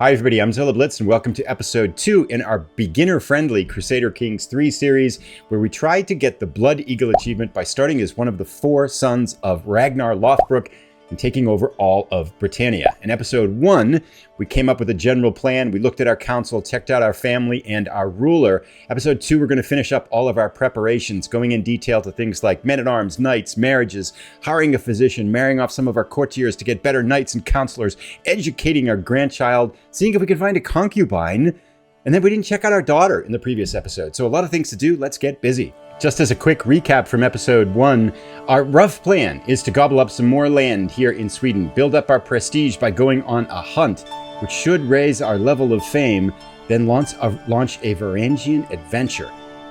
Hi everybody, I'm Zilla Blitz and welcome to episode 2 in our beginner-friendly Crusader Kings 3 series, where we tried to get the Blood Eagle achievement by starting as one of the 4 sons of Ragnarr Lothbrok and taking over all of Britannia. In episode 1, we came up with a general plan, we looked at our council, checked out our family and our ruler. Episode 2, we're going to finish up all of our preparations, going in detail to things like men-at-arms, knights, marriages, hiring a physician, marrying off some of our courtiers to get better knights and counselors, educating our grandchild, seeing if we could find a concubine, and then we didn't check out our daughter in the previous episode. So a lot of things to do, let's get busy. Just as a quick recap from episode 1, our rough plan is to gobble up some more land here in Sweden, build up our prestige by going on a hunt, which should raise our level of fame, then launch a Varangian adventure,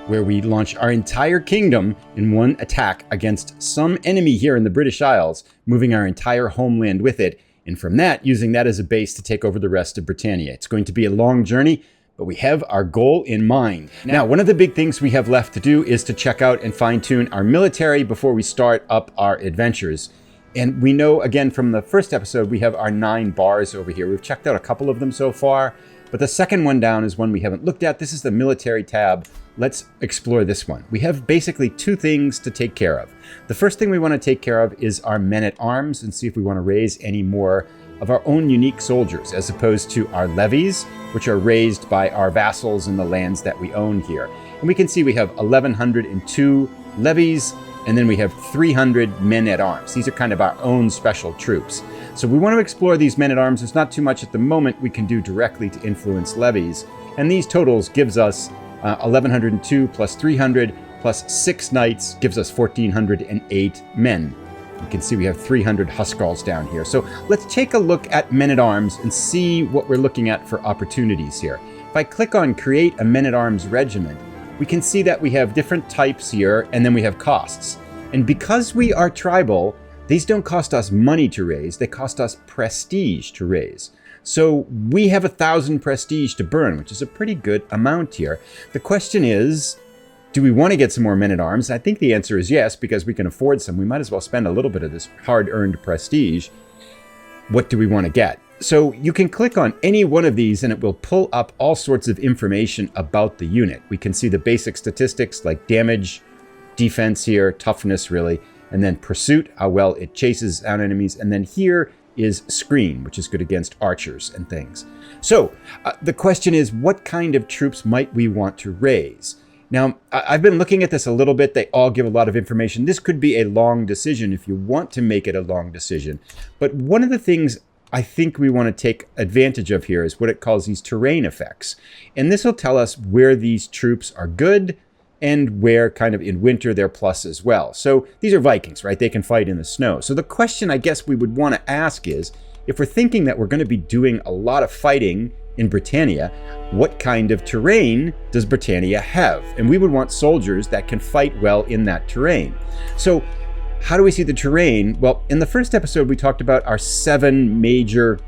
where we launch our entire kingdom in one attack against some enemy here in the British Isles, moving our entire homeland with it, and from that, using that as a base to take over the rest of Britannia. It's going to be a long journey, but we have our goal in mind. Now, one of the big things we have left to do is to check out and fine-tune our military before we start up our adventures. And we know, again, from the first episode, we have our 9 bars over here. We've checked out a couple of them so far, but the second one down is one we haven't looked at. This is the military tab. Let's explore this one. We have basically 2 things to take care of. The first thing we want to take care of is our men-at-arms and see if we want to raise any more of our own unique soldiers, as opposed to our levies, which are raised by our vassals in the lands that we own here. And we can see we have 1,102 levies, and then we have 300 men-at-arms. These are kind of our own special troops. So we want to explore these men-at-arms. There's not too much at the moment we can do directly to influence levies. And these totals gives us 1,102 plus 300 plus 6 knights gives us 1,408 men. You can see we have 300 Huskarls down here. So let's take a look at men-at-arms and see what we're looking at for opportunities here. If I click on Create a Men-at-Arms Regiment, we can see that we have different types here, and then we have costs. And because we are tribal, these don't cost us money to raise, they cost us prestige to raise. So we have 1,000 prestige to burn, which is a pretty good amount here. The question is, do we want to get some more men-at-arms? I think the answer is yes, because we can afford some. We might as well spend a little bit of this hard-earned prestige. What do we want to get? So you can click on any one of these and it will pull up all sorts of information about the unit. We can see the basic statistics like damage, defense here, toughness really, and then pursuit, how well it chases down enemies, and then here is screen, which is good against archers and things. So the question is, what kind of troops might we want to raise? Now, I've been looking at this a little bit. They all give a lot of information. This could be a long decision if you want to make it a long decision. But one of the things I think we want to take advantage of here is what it calls these terrain effects. And this will tell us where these troops are good and where kind of in winter they're plus as well. So these are Vikings, right? They can fight in the snow. So the question I guess we would want to ask is, if we're thinking that we're going to be doing a lot of fighting in Britannia, what kind of terrain does Britannia have? And we would want soldiers that can fight well in that terrain. So how do we see the terrain? Well, in the first episode, we talked about our 7 major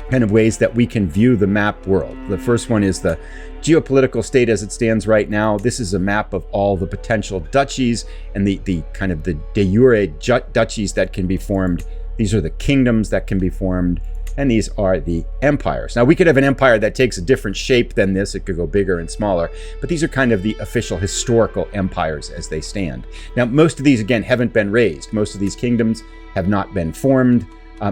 kind of ways that we can view the map world. The first one is the geopolitical state as it stands right now. This is a map of all the potential duchies and the kind of the de jure duchies that can be formed. These are the kingdoms that can be formed. And these are the empires. Now, we could have an empire that takes a different shape than this. It could go bigger and smaller. But these are kind of the official historical empires as they stand. Now, most of these, again, haven't been raised. Most of these kingdoms have not been formed.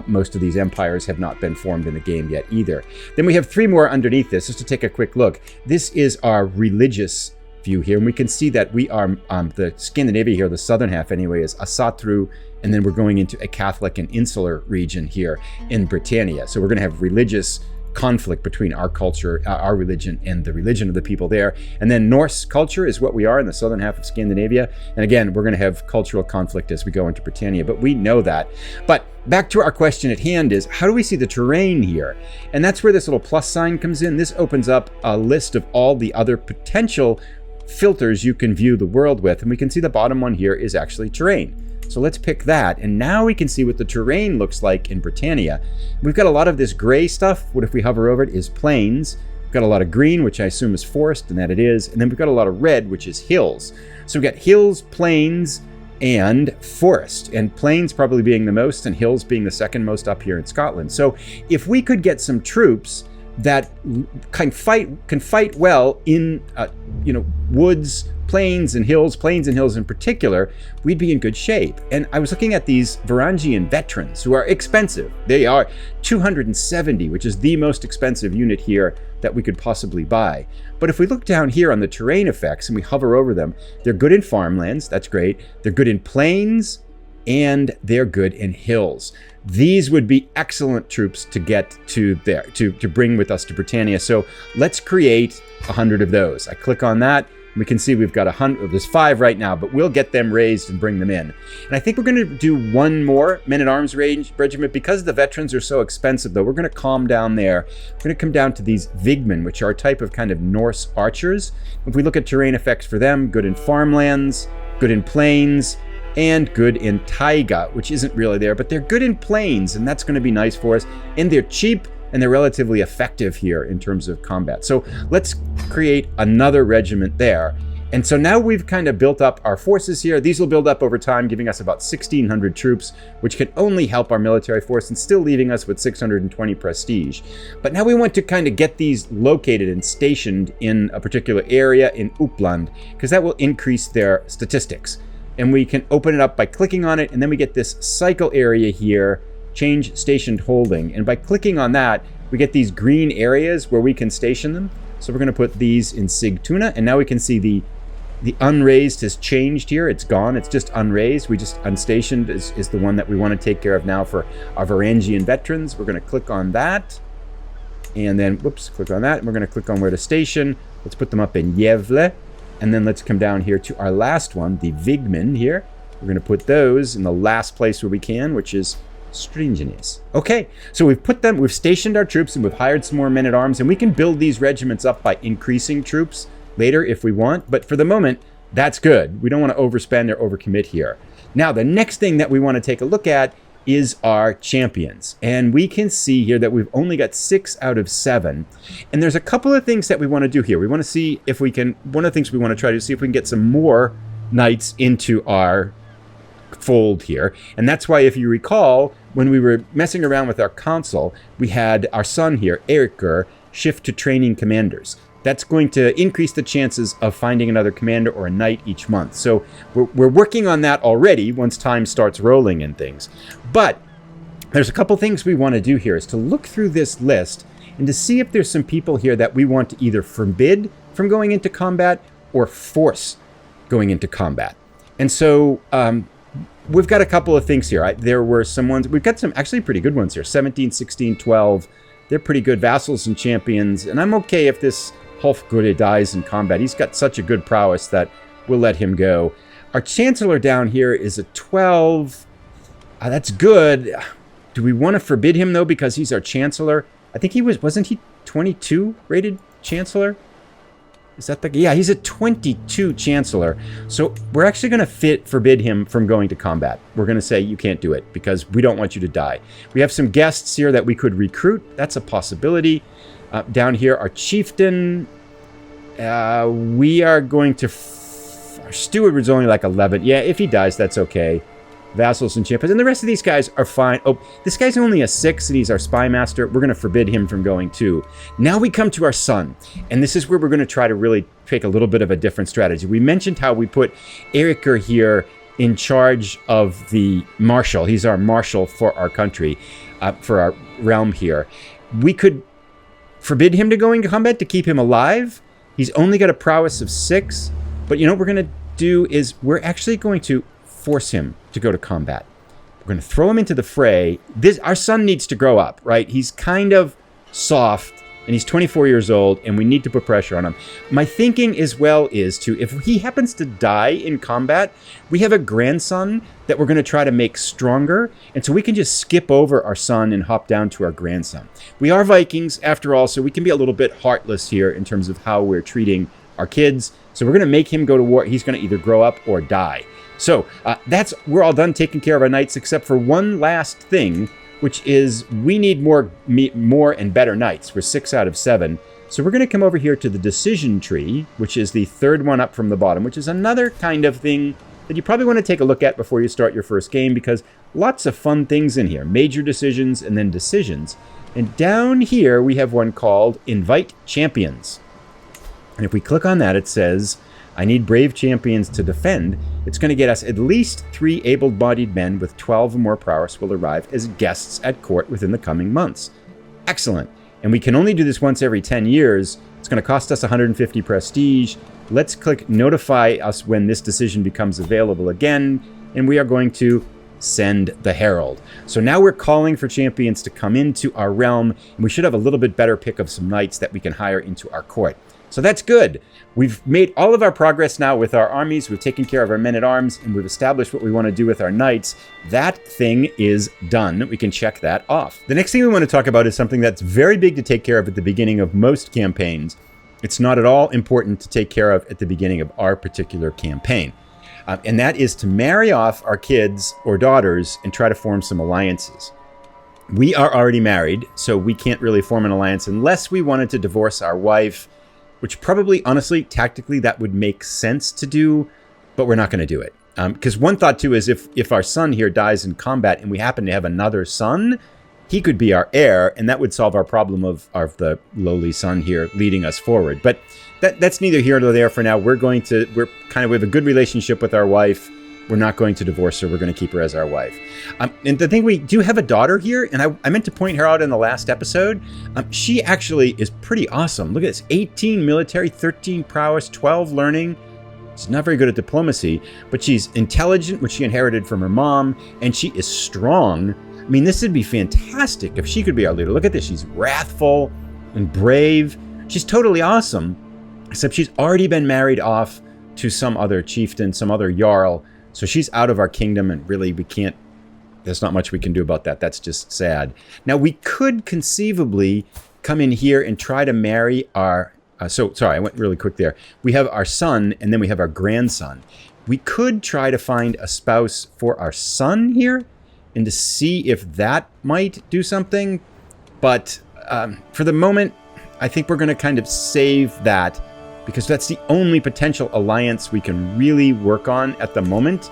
Most of these empires have not been formed in the game yet either. Then we have 3 more underneath this, just to take a quick look. This is our religious view here. And we can see that we are, the Scandinavia here, the southern half anyway, is Asatru. And then we're going into a Catholic and insular region here in Britannia. So we're going to have religious conflict between our culture, our religion, and the religion of the people there. And then Norse culture is what we are in the southern half of Scandinavia. And again, we're going to have cultural conflict as we go into Britannia, but we know that. But back to our question at hand is, how do we see the terrain here? And that's where this little plus sign comes in. This opens up a list of all the other potential filters you can view the world with. And we can see the bottom one here is actually terrain. So let's pick that, and now we can see what the terrain looks like in Britannia. We've got a lot of this gray stuff. What if we hover over it is plains. We've got a lot of green, which I assume is forest, and that it is. And then we've got a lot of red, which is hills. So we've got hills, plains, and forest, and plains probably being the most and hills being the second most up here in Scotland. So if we could get some troops that can fight well in woods, plains and hills in particular, we'd be in good shape. And I was looking at these Varangian veterans who are expensive. They are 270, which is the most expensive unit here that we could possibly buy. But if we look down here on the terrain effects and we hover over them, they're good in farmlands, that's great. They're good in plains, and they're good in hills. These would be excellent troops to get to there, to bring with us to Britannia. So let's create 100 of those. I click on that. We can see we've got 100, there's 5 right now, but we'll get them raised and bring them in. And I think we're going to do one more men-at-arms regiment. Because the veterans are so expensive, though, we're going to calm down there. We're going to come down to these Vigmen, which are a type of kind of Norse archers. If we look at terrain effects for them, good in farmlands, good in plains, and good in taiga, which isn't really there, but they're good in plains, and that's going to be nice for us. And they're cheap, and they're relatively effective here in terms of combat. So let's create another regiment there. And so now we've kind of built up our forces here. These will build up over time, giving us about 1,600 troops, which can only help our military force and still leaving us with 620 prestige. But now we want to kind of get these located and stationed in a particular area in Uppland, because that will increase their statistics. And we can open it up by clicking on it, and then we get this cycle area here, change stationed holding. And by clicking on that, we get these green areas where we can station them. So we're going to put these in Sigtuna, and now we can see the unraised has changed here. It's gone. It's just unraised. We just unstationed is the one that we want to take care of now for our Varangian veterans. We're going to click on that, and then, click on that, and we're going to click on where to station. Let's put them up in Gävle, and then let's come down here to our last one, the Vigmen here. We're going to put those in the last place where we can, which is Stringiness. Okay, so we've stationed our troops, and we've hired some more men-at-arms, and we can build these regiments up by increasing troops later if we want, but for the moment, that's good. We don't want to overspend or overcommit here. Now, the next thing that we want to take a look at is our champions, and we can see here that we've only got 6 out of 7, and there's a couple of things that we want to do here. We want to see if we can, one of the things we want to try to see if we can get some more knights into our fold here. And that's why, if you recall, when we were messing around with our console, we had our son here, Eiríkur, shift to training commanders. That's going to increase the chances of finding another commander or a knight each month. So we're working on that already once time starts rolling and things. But there's a couple things we want to do here, is to look through this list and to see if there's some people here that we want to either forbid from going into combat or force going into combat. And so we've got a couple of things here. There were some ones, we've got some actually pretty good ones here. 17, 16, 12. They're pretty good vassals and champions. And I'm okay if this Hofgure dies in combat. He's got such a good prowess that we'll let him go. Our Chancellor down here is a 12. That's good. Do we want to forbid him, though, because he's our Chancellor? I think he wasn't he 22 rated Chancellor? Is that the, yeah, he's a 22 Chancellor. So we're actually going to forbid him from going to combat. We're going to say you can't do it because we don't want you to die. We have some guests here that we could recruit. That's a possibility. Down here, our Chieftain, we are going to, our Steward was only like 11. Yeah, if he dies, that's okay. Vassals and champions, and the rest of these guys are fine. Oh, this guy's only a 6, and he's our spy master. We're going to forbid him from going too. Now we come to our son, and this is where we're going to try to really take a little bit of a different strategy. We mentioned how we put Eiríkur here in charge of the marshal. He's our marshal for our country, for our realm here. We could forbid him to go into combat to keep him alive. He's only got a prowess of 6, but you know what we're going to do is we're actually going to force him to go to combat. We're going to throw him into the fray. Our son needs to grow up, right? He's kind of soft, and he's 24 years old, and we need to put pressure on him. My thinking as well is to, if he happens to die in combat, we have a grandson that we're going to try to make stronger, and so we can just skip over our son and hop down to our grandson. We are Vikings, after all, so we can be a little bit heartless here in terms of how we're treating our kids. So we're going to make him go to war. He's going to either grow up or die. So we're all done taking care of our knights, except for one last thing, which is we need more and better knights. We're 6 out of 7. So we're going to come over here to the decision tree, which is the third one up from the bottom, which is another kind of thing that you probably want to take a look at before you start your first game, because lots of fun things in here. Major decisions and then decisions. And down here, we have one called Invite Champions. And if we click on that, it says, I need brave champions to defend. It's going to get us at least 3 able-bodied men with 12 or more prowess will arrive as guests at court within the coming months. Excellent. And we can only do this once every 10 years. It's going to cost us 150 prestige. Let's click notify us when this decision becomes available again. And we are going to send the herald. So now we're calling for champions to come into our realm. And we should have a little bit better pick of some knights that we can hire into our court. So that's good. We've made all of our progress now with our armies. We've taken care of our men-at-arms, and we've established what we want to do with our knights. That thing is done. We can check that off. The next thing we want to talk about is something that's very big to take care of at the beginning of most campaigns. It's not at all important to take care of at the beginning of our particular campaign. And that is to marry off our kids or daughters and try to form some alliances. We are already married, so we can't really form an alliance unless we wanted to divorce our wife, which probably, honestly, tactically, that would make sense to do, but we're not going to do it. Because one thought, too, is if our son here dies in combat and we happen to have another son, he could be our heir, and that would solve our problem of the lowly son here leading us forward. But that's neither here nor there for now. We have a good relationship with our wife. We're not going to divorce her. We're going to keep her as our wife. And the thing, we do have a daughter here, and I meant to point her out in the last episode. She actually is pretty awesome. Look at this. 18 military, 13 prowess, 12 learning. She's not very good at diplomacy, but she's intelligent, which she inherited from her mom, and she is strong. I mean, this would be fantastic if she could be our leader. Look at this. She's wrathful and brave. She's totally awesome, except she's already been married off to some other chieftain, some other jarl. So she's out of our kingdom, and really there's not much we can do about that. That's just sad. Now, we could conceivably come in here and try to marry our... sorry, I went really quick there. We have our son, and then we have our grandson. We could try to find a spouse for our son here and to see if that might do something. But for the moment, I think we're going to kind of save that, because that's the only potential alliance we can really work on at the moment.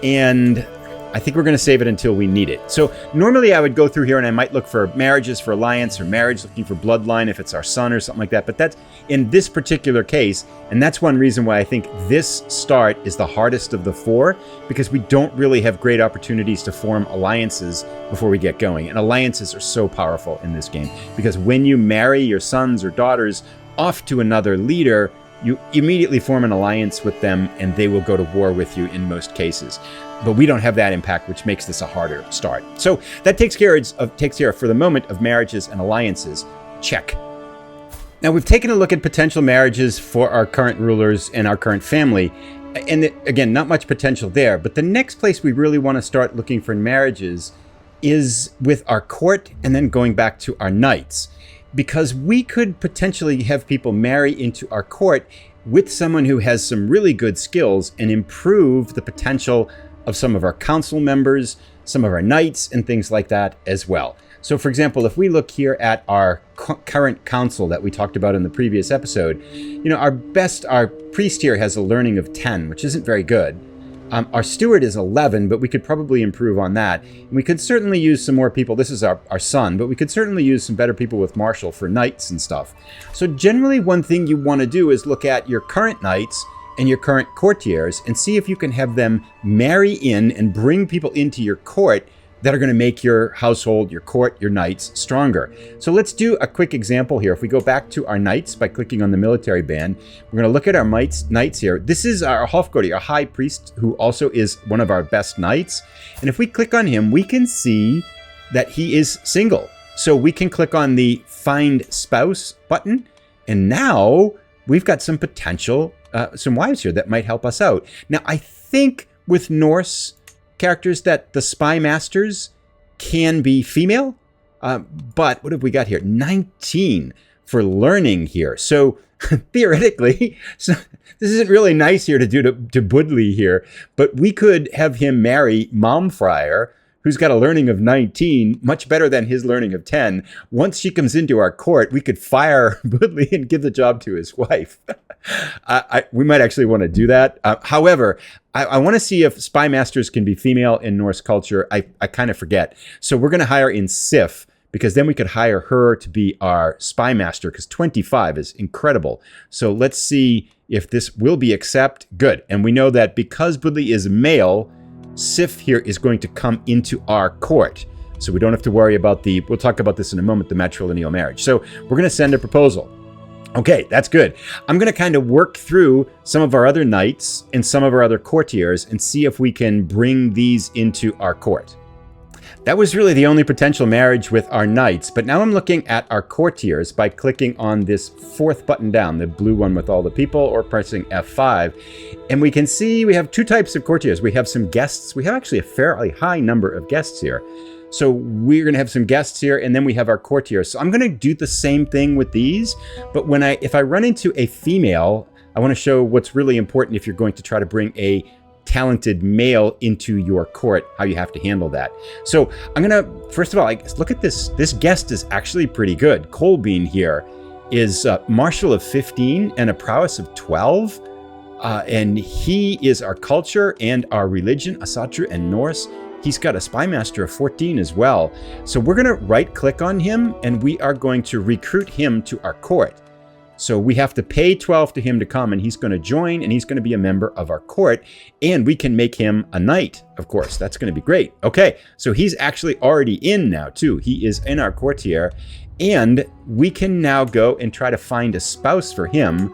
And I think we're going to save it until we need it. So normally I would go through here and I might look for marriages for alliance, or marriage looking for bloodline if it's our son or something like that. But that's in this particular case. And that's one reason why I think this start is the hardest of the 4, because we don't really have great opportunities to form alliances before we get going. And alliances are so powerful in this game, because when you marry your sons or daughters off to another leader, you immediately form an alliance with them, and they will go to war with you in most cases. But we don't have that impact, which makes this a harder start. So that takes care for the moment of marriages and alliances. Check. Now, we've taken a look at potential marriages for our current rulers and our current family. And again, not much potential there. But the next place we really want to start looking for marriages is with our court, and then going back to our knights. Because we could potentially have people marry into our court with someone who has some really good skills and improve the potential of some of our council members, some of our knights, and things like that as well. So, for example, if we look here at our current council that we talked about in the previous episode, our priest here has a learning of 10, which isn't very good. Our steward is 11, but we could probably improve on that. And we could certainly use some more people. This is our son, but we could certainly use some better people with martial for knights and stuff. So generally, one thing you want to do is look at your current knights and your current courtiers and see if you can have them marry in and bring people into your court that are going to make your household, your court, your knights stronger. So let's do a quick example here. If we go back to our knights by clicking on the military band, we're going to look at our knights here. This is our Hofgori, our high priest, who also is one of our best knights. And if we click on him, we can see that he is single. So we can click on the Find Spouse button. And now we've got some potential, some wives here that might help us out. Now, I think with Norse characters that the spy masters can be female, but what have we got here? 19 for learning here. So theoretically, so this isn't really nice here to do to Budley here, but we could have him marry Momfryer, who's got a learning of 19, much better than his learning of 10. Once she comes into our court, we could fire Budley and give the job to his wife. We might actually want to do that. However, I want to see if spy masters can be female in Norse culture. I kind of forget. So we're going to hire in Sif, because then we could hire her to be our spy master, because 25 is incredible. So let's see if this will be accept. Good. And we know that because Budley is male, Sif here is going to come into our court. So we don't have to worry about we'll talk about this in a moment, the matrilineal marriage. So we're going to send a proposal. Okay, that's good. I'm going to kind of work through some of our other knights and some of our other courtiers and see if we can bring these into our court. That was really the only potential marriage with our knights, but now I'm looking at our courtiers by clicking on this fourth button down, the blue one with all the people, or pressing F5. And we can see we have two types of courtiers. We have some guests. We have actually a fairly high number of guests here. So we're going to have some guests here, and then we have our courtiers. So I'm going to do the same thing with these, but if I run into a female, I want to show what's really important if you're going to try to bring a talented male into your court, how you have to handle that. So I'm going to, first of all, look at this. This guest is actually pretty good. Colbean here is Marshal of 15 and a prowess of 12. And he is our culture and our religion, Asatru and Norse. He's got a spy master of 14 as well. So we're going to right click on him and we are going to recruit him to our court. So we have to pay 12 to him to come, and he's going to join, and he's going to be a member of our court, and we can make him a knight, of course. That's going to be great. Okay, so he's actually already in now, too. He is in our courtier, and we can now go and try to find a spouse for him.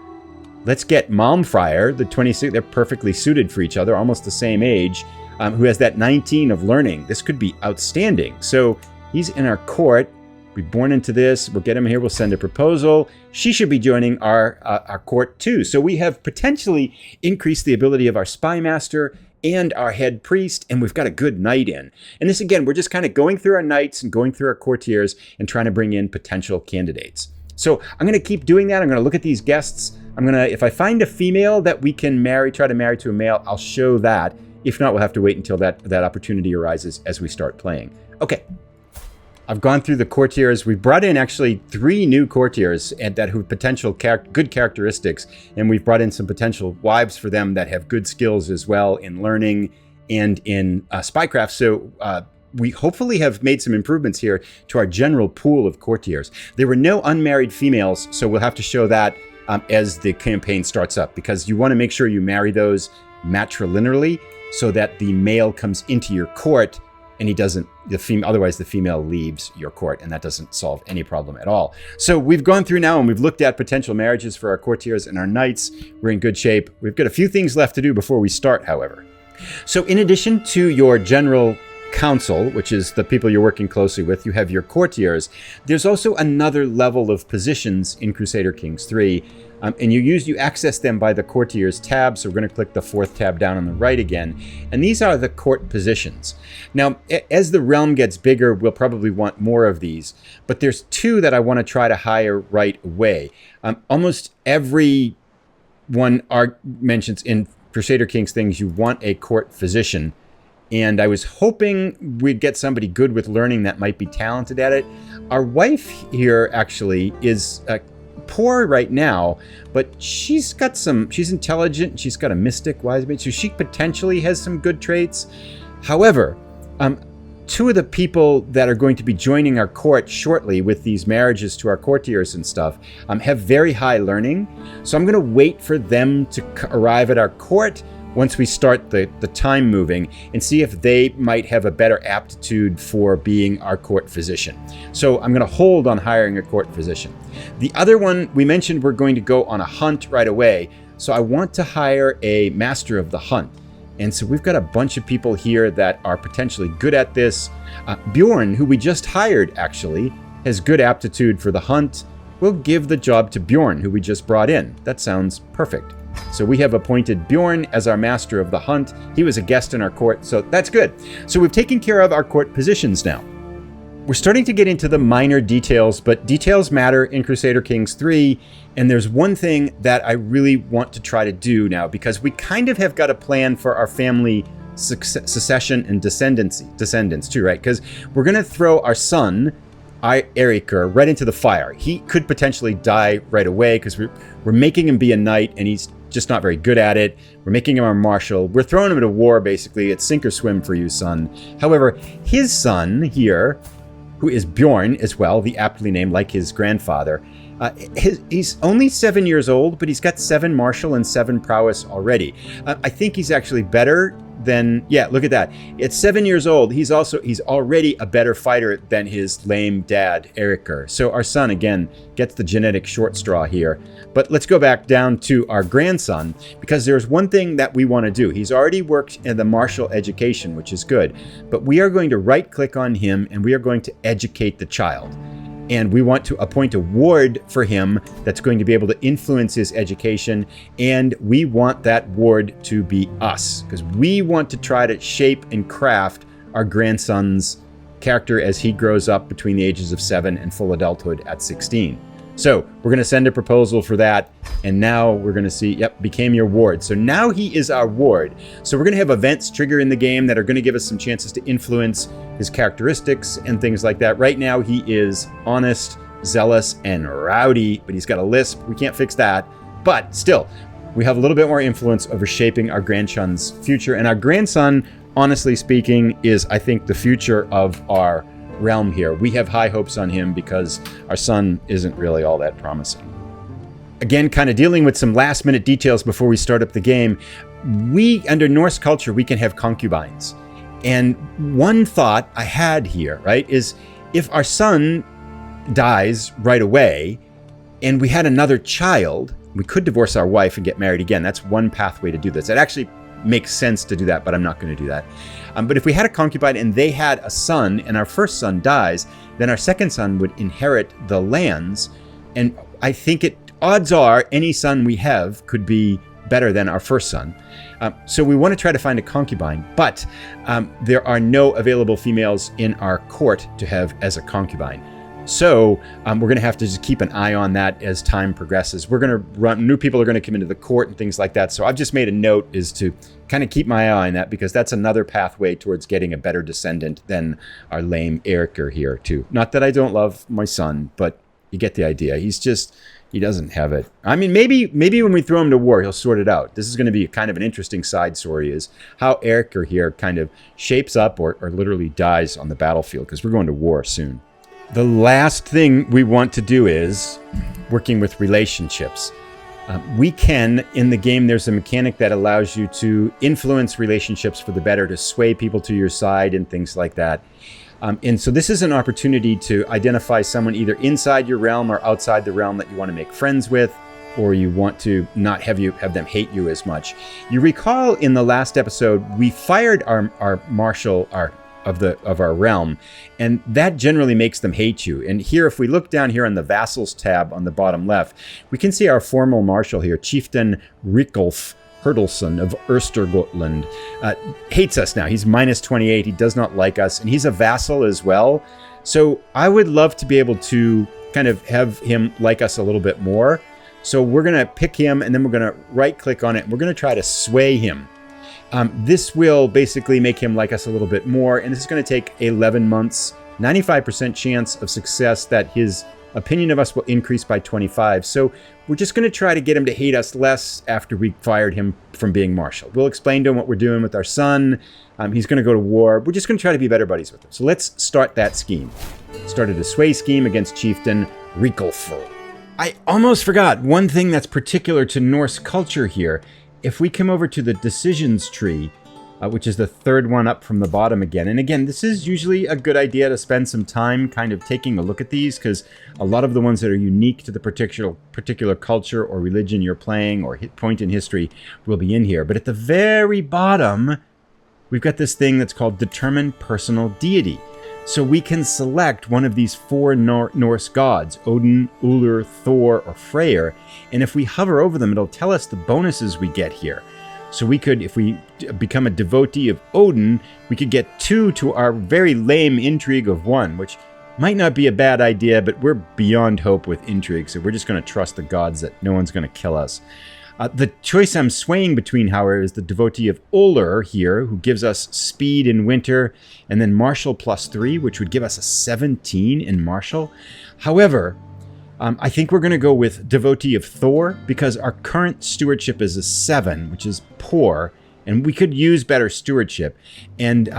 Let's get Malmfriar, the 26. They're perfectly suited for each other, almost the same age, who has that 19 of learning. This could be outstanding. So he's in our court. We're born into this. We'll get him here. We'll send a proposal. She should be joining our court too. So we have potentially increased the ability of our spy master and our head priest, and we've got a good knight in. And this, again, we're just kind of going through our knights and going through our courtiers and trying to bring in potential candidates. So I'm going to keep doing that. I'm going to look at these guests. If I find a female that we can try to marry to a male, I'll show that. If not, we'll have to wait until that opportunity arises as we start playing. Okay. I've gone through the courtiers. We've brought in actually 3 new courtiers that have potential good characteristics, and we've brought in some potential wives for them that have good skills as well in learning and in spycraft. So we hopefully have made some improvements here to our general pool of courtiers. There were no unmarried females, so we'll have to show that as the campaign starts up, because you want to make sure you marry those matrilineally so that the male comes into your court and he doesn't, otherwise the female leaves your court, and that doesn't solve any problem at all. So we've gone through now and we've looked at potential marriages for our courtiers and our knights. We're in good shape. We've got a few things left to do before we start, however. So in addition to your general council, which is the people you're working closely with, you have your courtiers. There's also another level of positions in Crusader Kings 3. And you access them by the courtiers tab. So we're going to click the 4th tab down on the right again. And these are the court positions. Now, as the realm gets bigger, we'll probably want more of these. But there's 2 that I want to try to hire right away. Almost every one mentions in Crusader Kings things, you want a court physician. And I was hoping we'd get somebody good with learning that might be talented at it. Our wife here actually is poor right now, but she's intelligent. She's got a mystic wise mate, so she potentially has some good traits. However, 2 of the people that are going to be joining our court shortly with these marriages to our courtiers and stuff have very high learning. So I'm going to wait for them to arrive at our court once we start the time moving, and see if they might have a better aptitude for being our court physician. So I'm going to hold on hiring a court physician. The other one, we mentioned we're going to go on a hunt right away. So I want to hire a master of the hunt. And so we've got a bunch of people here that are potentially good at this. Bjorn, who we just hired actually, has good aptitude for the hunt. We'll give the job to Bjorn, who we just brought in. That sounds perfect. So we have appointed Bjorn as our master of the hunt. He was a guest in our court, so that's good. So we've taken care of our court positions now. We're starting to get into the minor details, but details matter in Crusader Kings 3. And there's one thing that I really want to try to do now, because we kind of have got a plan for our family succession and descendants too, right? Because we're going to throw our son, Eiríkur, right into the fire. He could potentially die right away because we're making him be a knight, and he's just not very good at it. We're making him our marshal. We're throwing him into war, basically. It's sink or swim for you, son. However, his son here who is Bjorn as well, the aptly named like his grandfather. He's only 7 years old, but he's got 7 martial and 7 prowess already. I think he's actually better than, yeah, look at that. At 7 years old, he's already a better fighter than his lame dad, Erikr. So our son, again, gets the genetic short straw here. But let's go back down to our grandson, because there's one thing that we want to do. He's already worked in the martial education, which is good. But we are going to right-click on him, and we are going to educate the child. And we want to appoint a ward for him that's going to be able to influence his education. And we want that ward to be us, because we want to try to shape and craft our grandson's character as he grows up between the ages of 7 and full adulthood at 16. So we're going to send a proposal for that. And now we're going to see, yep, became your ward. So now he is our ward. So we're going to have events trigger in the game that are going to give us some chances to influence his characteristics and things like that. Right now he is honest, zealous, and rowdy, but he's got a lisp. We can't fix that. But still, we have a little bit more influence over shaping our grandson's future. And our grandson, honestly speaking, is, I think, the future of our realm here. We have high hopes on him because our son isn't really all that promising. Again, kind of dealing with some last minute details before we start up the game. Under Norse culture, we can have concubines. And one thought I had here, right, is if our son dies right away and we had another child, we could divorce our wife and get married again. That's one pathway to do this. It actually makes sense to do that, but I'm not going to do that. But if we had a concubine and they had a son and our first son dies, then our second son would inherit the lands. And I think odds are any son we have could be better than our first son. So we want to try to find a concubine, but there are no available females in our court to have as a concubine. So we're going to have to just keep an eye on that as time progresses. We're going to run, new people are going to come into the court and things like that. So I've just made a note is to kind of keep my eye on that, because that's another pathway towards getting a better descendant than our lame Erikr here too. Not that I don't love my son, but you get the idea. He doesn't have it. I mean, maybe when we throw him to war, he'll sort it out. This is going to be kind of an interesting side story, is how Erikr here kind of shapes up or literally dies on the battlefield, because we're going to war soon. The last thing we want to do is working with relationships. We can, in the game, there's a mechanic that allows you to influence relationships for the better, to sway people to your side and things like that. And so this is an opportunity to identify someone either inside your realm or outside the realm that you want to make friends with, or you want to not have them hate you as much. You recall in the last episode, we fired our marshal, of our realm, and that generally makes them hate you. And here, if we look down here on the vassals tab on the bottom left, we can see our formal marshal here, Chieftain Rikulf Hurdelson of Östergötland, hates us now. He's minus 28. He does not like us, and he's a vassal as well. So I would love to be able to kind of have him like us a little bit more. So we're going to pick him, and then we're going to right-click on it, and we're going to try to sway him. This will basically make him like us a little bit more, and this is going to take 11 months, 95% chance of success that his opinion of us will increase by 25. So we're just going to try to get him to hate us less after we fired him from being marshal. We'll explain to him what we're doing with our son. He's going to go to war. We're just going to try to be better buddies with him. So let's start that scheme. Started a sway scheme against Chieftain Rikulf. I almost forgot one thing that's particular to Norse culture here. If we come over to the decisions tree, which is the third one up from the bottom again. And again, this is usually a good idea to spend some time kind of taking a look at these, because a lot of the ones that are unique to the particular culture or religion you're playing or point in history will be in here. But at the very bottom, we've got this thing that's called Determine Personal Deity. So we can select one of these 4 Norse gods, Odin, Ullr, Thor, or Freyr. And if we hover over them, it'll tell us the bonuses we get here. So we could, if we become a devotee of Odin, we could get 2 to our very lame intrigue of 1, which might not be a bad idea, but we're beyond hope with intrigue. So we're just going to trust the gods that no one's going to kill us. The choice I'm swaying between, however, is the devotee of Ullr here, who gives us speed in winter, and then martial +3, which would give us a 17 in martial. However, I think we're going to go with devotee of Thor, because our current stewardship is a 7, which is poor, and we could use better stewardship. And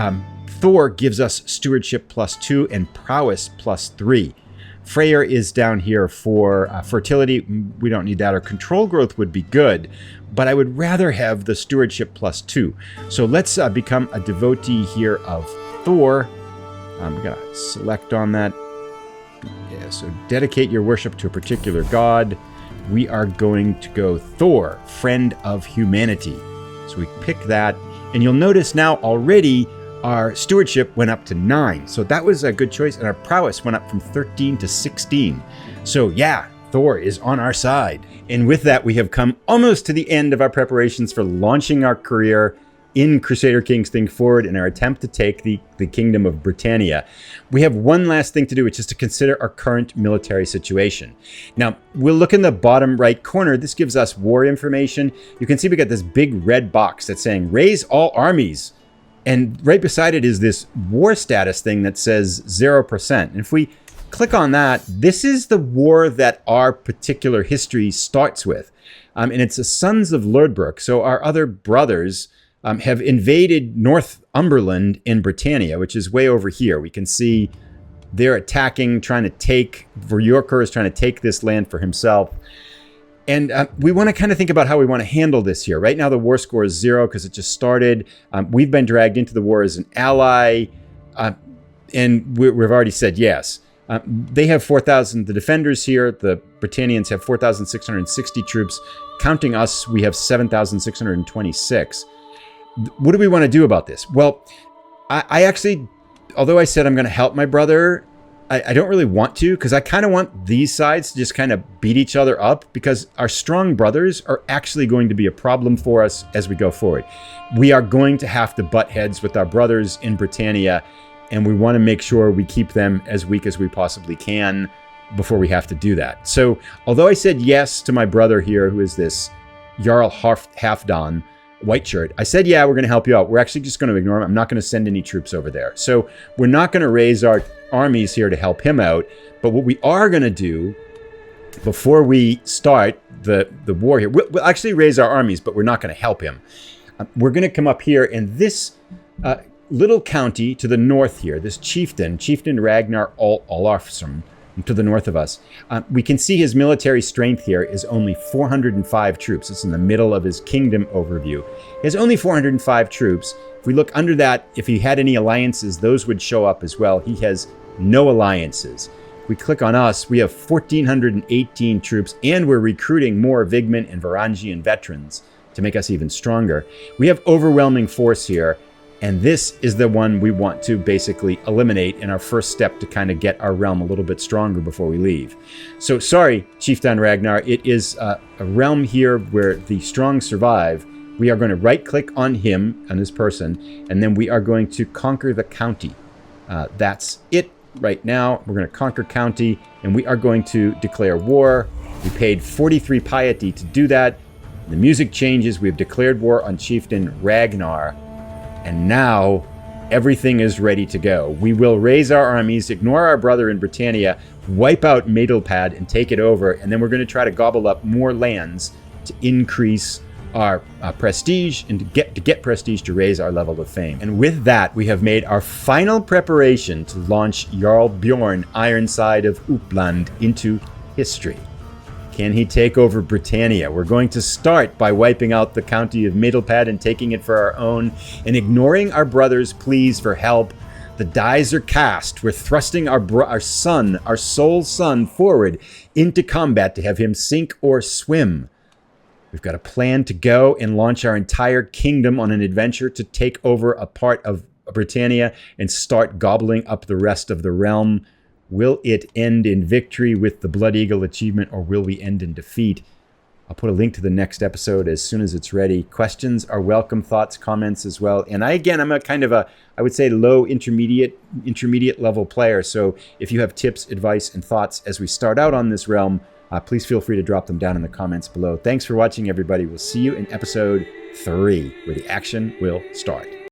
Thor gives us stewardship +2 and prowess +3. Freyr is down here for fertility. We don't need that. Or control growth would be good, but I would rather have the stewardship +2. So let's become a devotee here of Thor. We gotta select on that. Yeah, so dedicate your worship to a particular god. We are going to go Thor, friend of humanity. So we pick that, and you'll notice now already our stewardship went up to 9. So that was a good choice, and our prowess went up from 13 to 16. So yeah, Thor is on our side. And with that, we have come almost to the end of our preparations for launching our career in Crusader Kings Think Forward in our attempt to take the Kingdom of Britannia. We have one last thing to do, which is to consider our current military situation. Now, we'll look in the bottom right corner. This gives us war information. You can see we got this big red box that's saying, raise all armies. And right beside it is this war status thing that says 0%. And if we click on that, this is the war that our particular history starts with. And it's the Sons of Lothbrok. So our other brothers have invaded Northumberland in Britannia, which is way over here. We can see they're attacking, trying to take, Voryorker is trying to take this land for himself. And we want to kind of think about how we want to handle this here. Right now, the war score is 0 because it just started. We've been dragged into the war as an ally, and we've already said yes. They have 4,000, the defenders here. The Britannians have 4,660 troops. Counting us, we have 7,626. What do we want to do about this? Well, I actually, although I said I'm going to help my brother, I don't really want to, because I kind of want these sides to just kind of beat each other up, because our strong brothers are actually going to be a problem for us as we go forward. We are going to have to butt heads with our brothers in Britannia, and we want to make sure we keep them as weak as we possibly can before we have to do that. So, although I said yes to my brother here, who is this Jarl Halfdan, white shirt, I said, yeah, we're going to help you out. We're actually just going to ignore him. I'm not going to send any troops over there. So we're not going to raise our armies here to help him out. But what we are going to do before we start the war here, we'll actually raise our armies, but we're not going to help him. We're going to come up here, and this little county to the north here, this chieftain Ragnarr Lothbrok, to the north of us, we can see his military strength here is only 405 troops. It's in the middle of his kingdom overview. He has only 405 troops. If we look under that, if he had any alliances, those would show up as well. He has no alliances. If we click on us, we have 1,418 troops, and we're recruiting more Vigman and Varangian veterans to make us even stronger. We have overwhelming force here, and this is the one we want to basically eliminate in our first step to kind of get our realm a little bit stronger before we leave. So sorry, Chieftain Ragnarr, it is a realm here where the strong survive. We are going to right-click on him, on this person, and then we are going to conquer the county. That's it right now. We're going to conquer county, and we are going to declare war. We paid 43 piety to do that. The music changes. We have declared war on Chieftain Ragnarr. And now everything is ready to go. We will raise our armies, ignore our brother in Britannia, wipe out Madelpad and take it over, and then we're going to try to gobble up more lands to increase our prestige, and to get prestige to raise our level of fame. And with that, we have made our final preparation to launch Jarl Bjorn Ironside of Uppland into history. Can he take over Britannia? We're going to start by wiping out the county of Madelpad and taking it for our own, and ignoring our brothers' pleas for help. The dies are cast. We're thrusting our son, our sole son, forward into combat to have him sink or swim. We've got a plan to go and launch our entire kingdom on an adventure to take over a part of Britannia and start gobbling up the rest of the realm. Will it end in victory with the Blood Eagle achievement, or will we end in defeat? I'll put a link to the next episode as soon as it's ready. Questions are welcome, thoughts, comments as well. And I'm a kind of a, I would say, low intermediate level player. So if you have tips, advice, and thoughts as we start out on this realm, please feel free to drop them down in the comments below. Thanks for watching, everybody. We'll see you in episode 3, where the action will start.